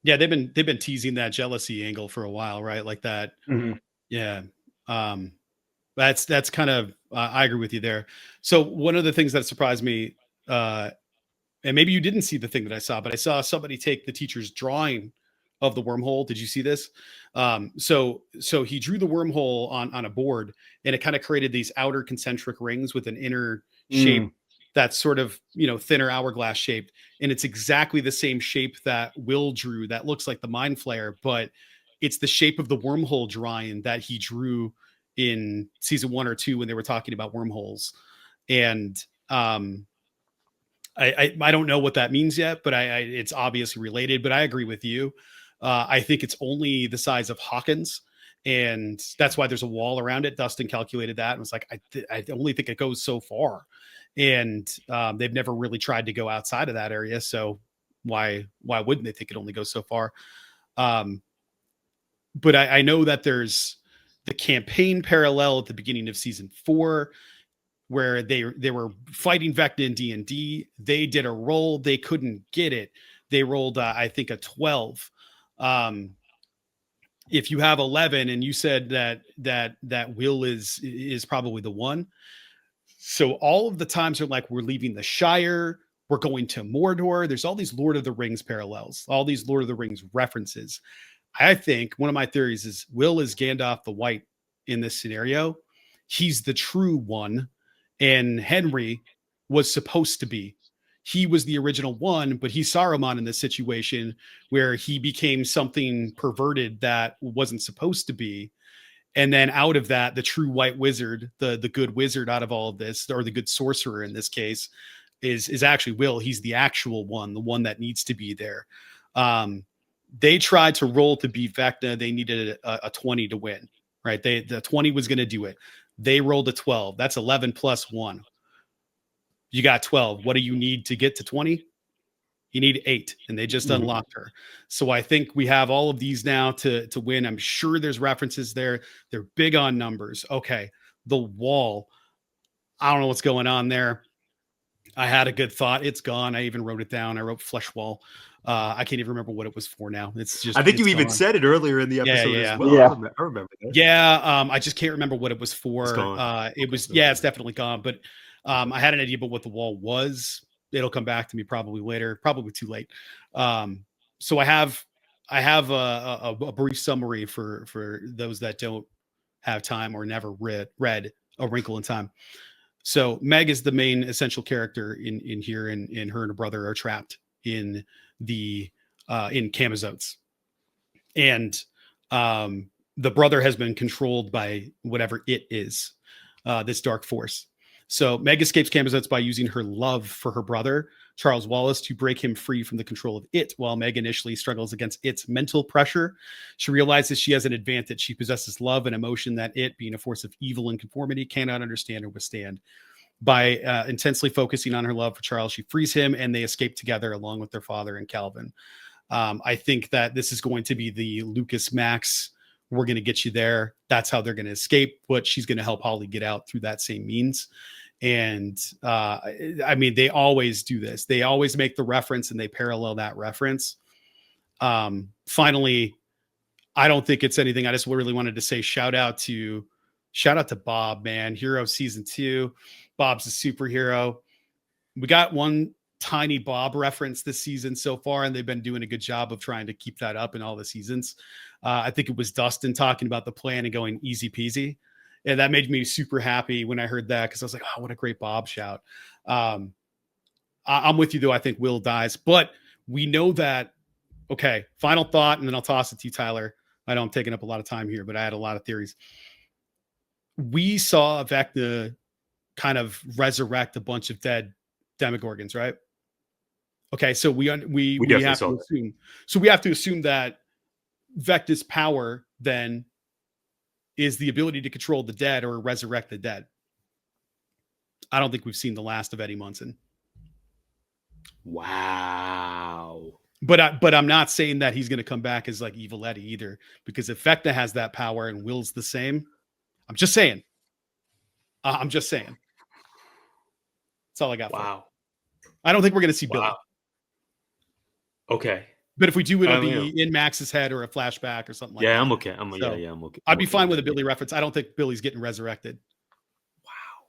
Yeah, they've been teasing that jealousy angle for a while, right? Like that. Mm-hmm. Yeah. Um, that's kind of I agree with you there. So one of the things that surprised me, and maybe you didn't see the thing that I saw, but I saw somebody take the teacher's drawing of the wormhole. Did you see this? So he drew the wormhole on a board, and it kind of created these outer concentric rings with an inner shape that's sort of thinner hourglass shaped, and it's exactly the same shape that Will drew. That looks like the mind flayer, but it's the shape of the wormhole drawing that he drew in season 1 or 2 when they were talking about wormholes. And I don't know what that means yet, but it's obviously related. But I agree with you. I think it's only the size of Hawkins, and that's why there's a wall around it. Dustin calculated that and was like, I only think it goes so far, and they've never really tried to go outside of that area. So why wouldn't they think it only goes so far? But I know that there's the campaign parallel at the beginning of season 4 where they were fighting Vecna in D&D. They did a roll. They couldn't get it. They rolled, I think, a 12. If you have 11 and you said that Will is probably the one. So all of the times are like, we're leaving the Shire. We're going to Mordor. There's all these Lord of the Rings parallels, all these Lord of the Rings references. I think one of my theories is Will is Gandalf the White in this scenario. He's the true one. And Henry was supposed to be. He was the original one, but he's Saruman in this situation where he became something perverted that wasn't supposed to be. And then out of that, the true white wizard, the good wizard out of all of this, or the good sorcerer in this case, is actually Will. He's the actual one, the one that needs to be there. They tried to roll to beat Vecna. They needed a 20 to win, right? The 20 was going to do it. They rolled a 12. That's 11 plus 1. You got 12. What do you need to get to 20? You need 8, and they just unlocked her. So I think we have all of these now to win. I'm sure there's references there. They're big on numbers. Okay, the wall. I don't know what's going on there. I had a good thought. It's gone. I even wrote it down. I wrote flesh wall. I can't even remember what it was for now. It's just. I think you even gone. said it earlier in the episode as well. Yeah. I remember that. Yeah. I just can't remember what it was for. It's gone. It was. Yeah, it's definitely gone. But I had an idea about what the wall was. It'll come back to me probably later. Probably too late. So I have a brief summary for those that don't have time or never read A Wrinkle in Time. So Meg is the main essential character in here, and her and her brother are trapped in the in Camazotes, and the brother has been controlled by whatever it is, this dark force. So Meg escapes Camazotes by using her love for her brother, Charles Wallace, to break him free from the control of it. While Meg initially struggles against its mental pressure, she realizes she has an advantage. She possesses love and emotion that it, being a force of evil and conformity, cannot understand or withstand. By intensely focusing on her love for Charles, she frees him, and they escape together along with their father and Calvin. I think that this is going to be the Lucas Max. We're going to get you there. That's how they're going to escape, but she's going to help Holly get out through that same means. And I mean, they always do this. They always make the reference and they parallel that reference. Finally, I don't think it's anything. I just really wanted to say shout out to Bob, man. Hero season 2. Bob's a superhero. We got one tiny Bob reference this season so far, and they've been doing a good job of trying to keep that up in all the seasons. I think it was Dustin talking about the plan and going easy peasy. And that made me super happy when I heard that, because I was like, oh, what a great Bob shout. I'm with you, though. I think Will dies, but we know that. Okay, final thought, and then I'll toss it to you, Tyler. I know I'm taking up a lot of time here, but I had a lot of theories. We saw Vecna kind of resurrect a bunch of dead Demogorgons, right? Okay, so we have to assume. So we have to assume that Vecna's power then is the ability to control the dead or resurrect the dead. I don't think we've seen the last of Eddie Munson. Wow. But I'm not saying that he's going to come back as like Evil Eddie either, because if Vecna has that power and Will's the same, I'm just saying. I'm just saying. That's all I got for it. Wow. I don't think we're going to see Billy. Wow. Okay. But if we do, it'll I be mean, in Max's head or a flashback or something like that. yeah, I'm okay. So, yeah, I'm okay. I'd I'm be okay fine with a that, Billy reference. I don't think Billy's getting resurrected. Wow.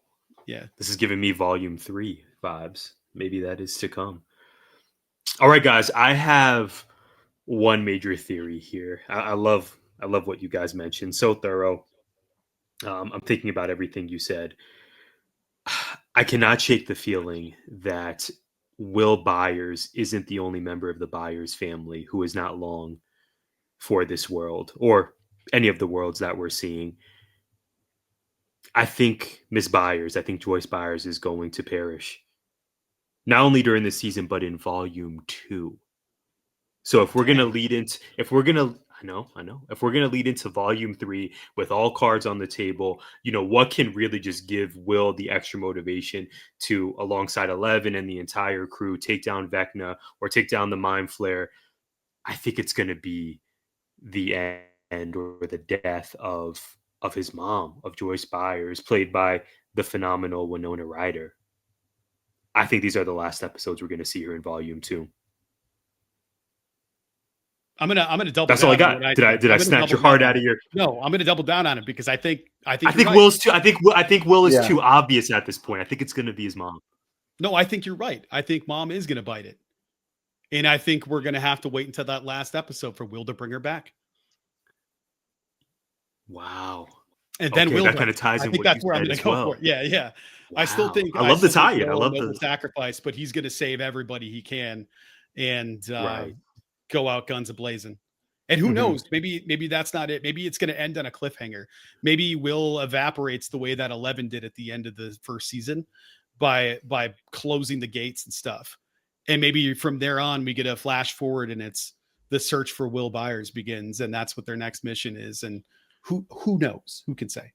Yeah. This is giving me volume 3 vibes. Maybe that is to come. All right, guys. I have one major theory here. I love what you guys mentioned. So thorough. I'm thinking about everything you said. I cannot shake the feeling that Will Byers isn't the only member of the Byers family who is not long for this world or any of the worlds that we're seeing. I think I think Joyce Byers is going to perish. Not only during this season, but in volume 2. So if we're gonna lead into I know. If we're gonna lead into volume 3 with all cards on the table, what can really just give Will the extra motivation to, alongside 11 and the entire crew, take down Vecna or take down the Mind Flare? I think it's gonna be the end or the death of his mom, of Joyce Byers, played by the phenomenal Winona Ryder. I think these are the last episodes we're gonna see her in volume 2. I'm gonna double. That's down all I on got. what Did I snatch your heart out of your? No, I'm gonna double down on it because I think I you're think right. Will's too. I think Will is Yeah. too obvious at this point. I think it's going to be his mom. No, I think you're right. I think Mom is gonna bite it, and I think we're gonna have to wait until that last episode for Will to bring her back, Wow. and then Okay, Will. that kind of ties I in think what that's you where I'm said gonna as go well. for it. Yeah, yeah. Wow. I still think I love the tie-in. I Will love a noble the sacrifice, but he's gonna save everybody he can, and right. go out guns a blazing. And who knows? Maybe that's not it. Maybe it's going to end on a cliffhanger. Maybe Will evaporates the way that 11 did at the end of the first season by closing the gates and stuff. And maybe from there on we get a flash forward and it's the search for Will Byers begins, and that's what their next mission is. And who knows? Who can say?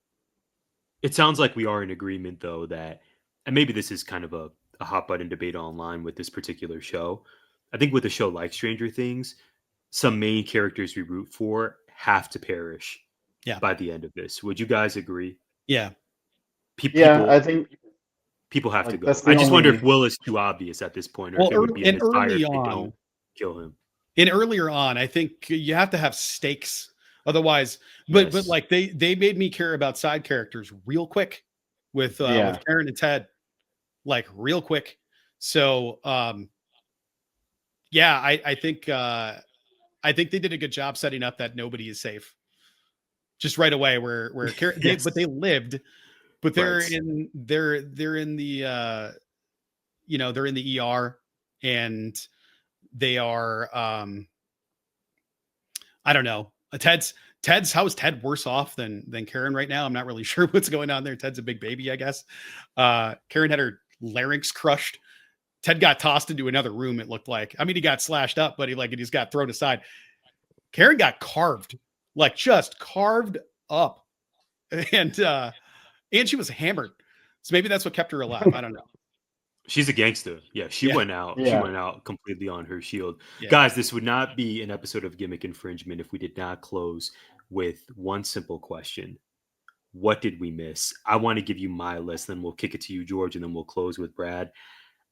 It sounds like we are in agreement though that, and maybe this is kind of a hot button debate online with this particular show. I think with a show like Stranger Things, some main characters we root for have to perish by the end of this. Would you guys agree? Yeah. I think people have to like go. that's the I just wonder only. if Will is too obvious at this point, or Well, if it would be a misfire early if they on, don't kill him. and earlier on, I think you have to have stakes. Otherwise, but Yes. like they made me care about side characters real quick with Karen and Ted, like real quick. So yeah, I think they did a good job setting up that nobody is safe. Just right away, where Karen, Yes. but they lived, but they're Right. they're in the they're in the ER, and they are I don't know. Ted's how is Ted worse off than Karen right now? I'm not really sure what's going on there. Ted's a big baby, I guess. Karen had her larynx crushed. Ted got tossed into another room, it looked like. I mean, he got slashed up, but he just got thrown aside. Karen got carved, like just carved up. And she was hammered. So maybe that's what kept her alive. I don't know. She's a gangster. Yeah, she went out. She Yeah. went out completely on her shield. Yeah. Guys, this would not be an episode of Gimmick Infringement if we did not close with one simple question. What did we miss? I want to give you my list, then we'll kick it to you, George, and then we'll close with Brad.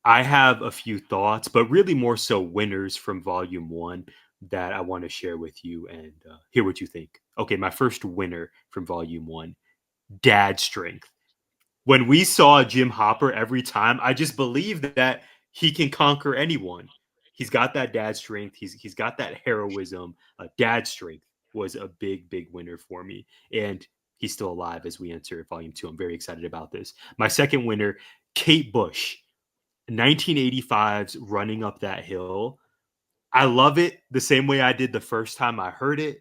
I have a few thoughts, but really more so winners from volume 1 that I want to share with you and hear what you think. Okay, my first winner from volume 1, dad strength. When we saw Jim Hopper every time, I just believe that he can conquer anyone. He's got that dad strength. He's got that heroism. Dad strength was a big winner for me, and he's still alive as we enter volume 2. I'm very excited about this. My second winner, Kate Bush, 1985's Running Up That Hill. I love it the same way I did the first time I heard it.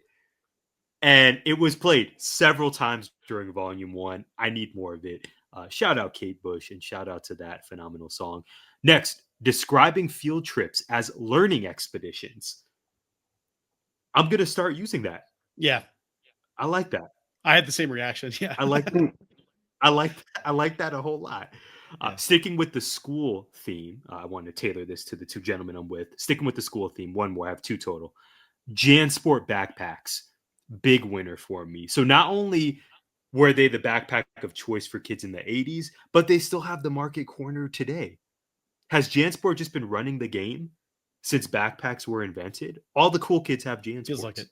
And it was played several times during volume 1. I need more of it. Shout out Kate Bush and shout out to that phenomenal song. Next, describing field trips as learning expeditions. I'm going to start using that. Yeah. I like that. I had the same reaction. Yeah. I like that a whole lot. Yeah. Sticking with the school theme, I want to tailor this to the two gentlemen I'm with. Sticking with the school theme, one more. I have two total. JanSport backpacks, big winner for me. So not only were they the backpack of choice for kids in the 80s, but they still have the market corner today. Has JanSport just been running the game since backpacks were invented? All the cool kids have JanSports. Feels like it.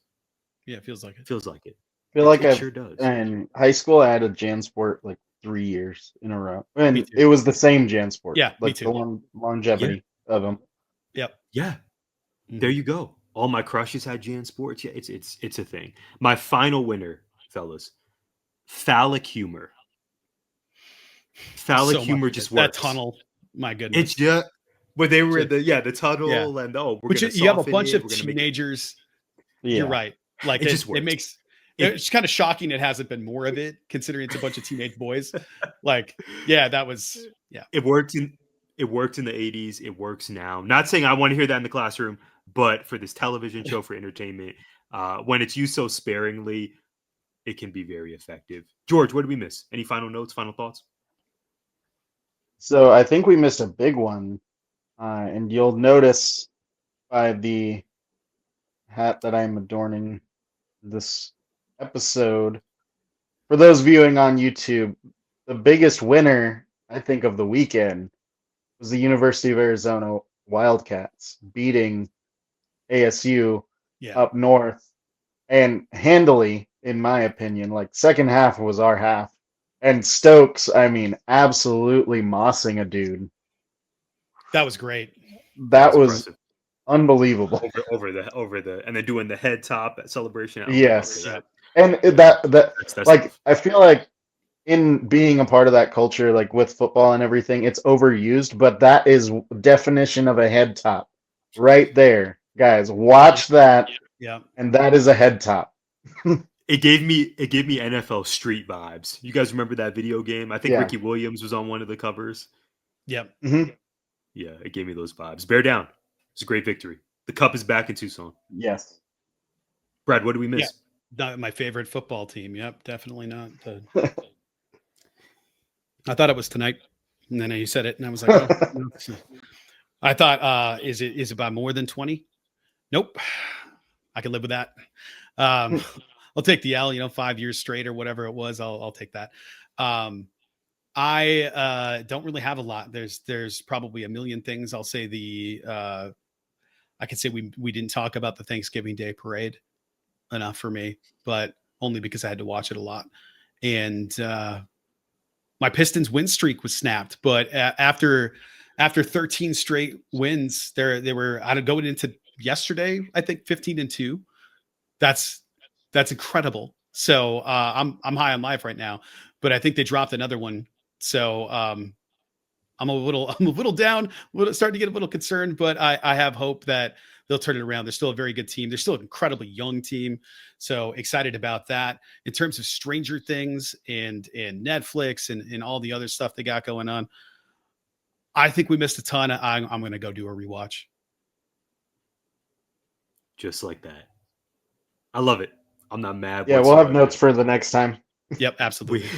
Yeah, feels like it. Feels like it. I feel like It I've sure does. in high school I had a JanSport like 3 years in a row, Me and too. it was the same JanSport. Yeah, me like too. the longevity of them. Yep. Yeah. Mhm. There you go. All my crushes had JanSports. Yeah, it's a thing. My final winner, fellas, phallic humor. Phallic So much humor of just it. That works. tunnel, my goodness. It's just where they were Just- the tunnel and we're Which gonna you have a soften bunch it, of we're gonna make it. teenagers. Yeah, You're right. Like It just it works. makes It- it's kind of shocking it hasn't been more of it, considering it's a bunch of teenage boys. Like, yeah, that was It worked in the 80s. It works now. Not saying I want to hear that in the classroom, but for this television show for entertainment, when it's used so sparingly, it can be very effective. George, what did we miss? Any final notes, final thoughts? so I think we missed a big one, and you'll notice by the hat that I'm adorning this episode. For those viewing on YouTube, the biggest winner, I think, of the weekend was the University of Arizona Wildcats beating ASU yeah. up north, and handily, in my opinion. Like, second half was our half. And Stokes, I mean, absolutely mossing a dude. That was great. That was impressive. unbelievable. over the and then doing the head top celebration. Yes. Okay, And that's like, tough. I feel like in being a part of that culture, like with football and everything, it's overused, but that is definition of a head top right there. Guys, watch that, Yeah. and that is a head top. It gave me NFL Street vibes. You guys remember that video game? I think Yeah. Ricky Williams was on one of the covers. Yep. Mhm. Yeah, it gave me those vibes. Bear down. It's a great victory. The cup is back in Tucson. Yes. Brad, what did we miss? Not my favorite football team. Yep, definitely not. I thought it was tonight, and then you said it, and I was like, oh, no. I thought, is it by more than 20? Nope, I can live with that. I'll take the L. 5 years straight or whatever it was. I'll take that. I don't really have a lot. There's probably a million things. I'll say I could say we didn't talk about the Thanksgiving Day parade enough for me, but only because I had to watch it a lot. And my Pistons win streak was snapped, but after 13 straight wins, they were going into yesterday, I think 15-2. That's incredible. So I'm high on life right now, but I think they dropped another one. So I'm a little down, starting to get a little concerned, but I have hope that they'll turn it around. They're still a very good team. They're still an incredibly young team. So excited about that. In terms of Stranger Things and Netflix and all the other stuff they got going on, I think we missed a ton. I'm going to go do a rewatch. Just like that. I love it. I'm not mad. Yeah, we'll have whatsoever. notes for the next time. Yep, absolutely.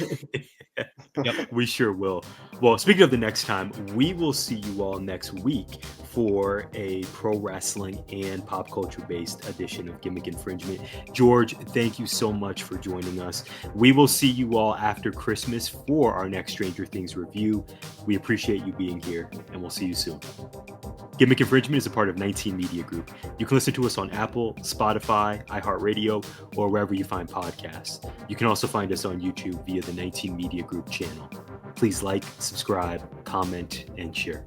We sure will. Well, speaking of the next time, we will see you all next week for a pro wrestling and pop culture based edition of Gimmick Infringement. George, thank you so much for joining us. We will see you all after Christmas for our next Stranger Things review. We appreciate you being here, and we'll see you soon. Gimmick Infringement is a part of 19 Media Group. You can listen to us on Apple, Spotify, iHeartRadio, or wherever you find podcasts. You can also find us on YouTube via the 19 Media Group channel. Please like, subscribe, comment, and share.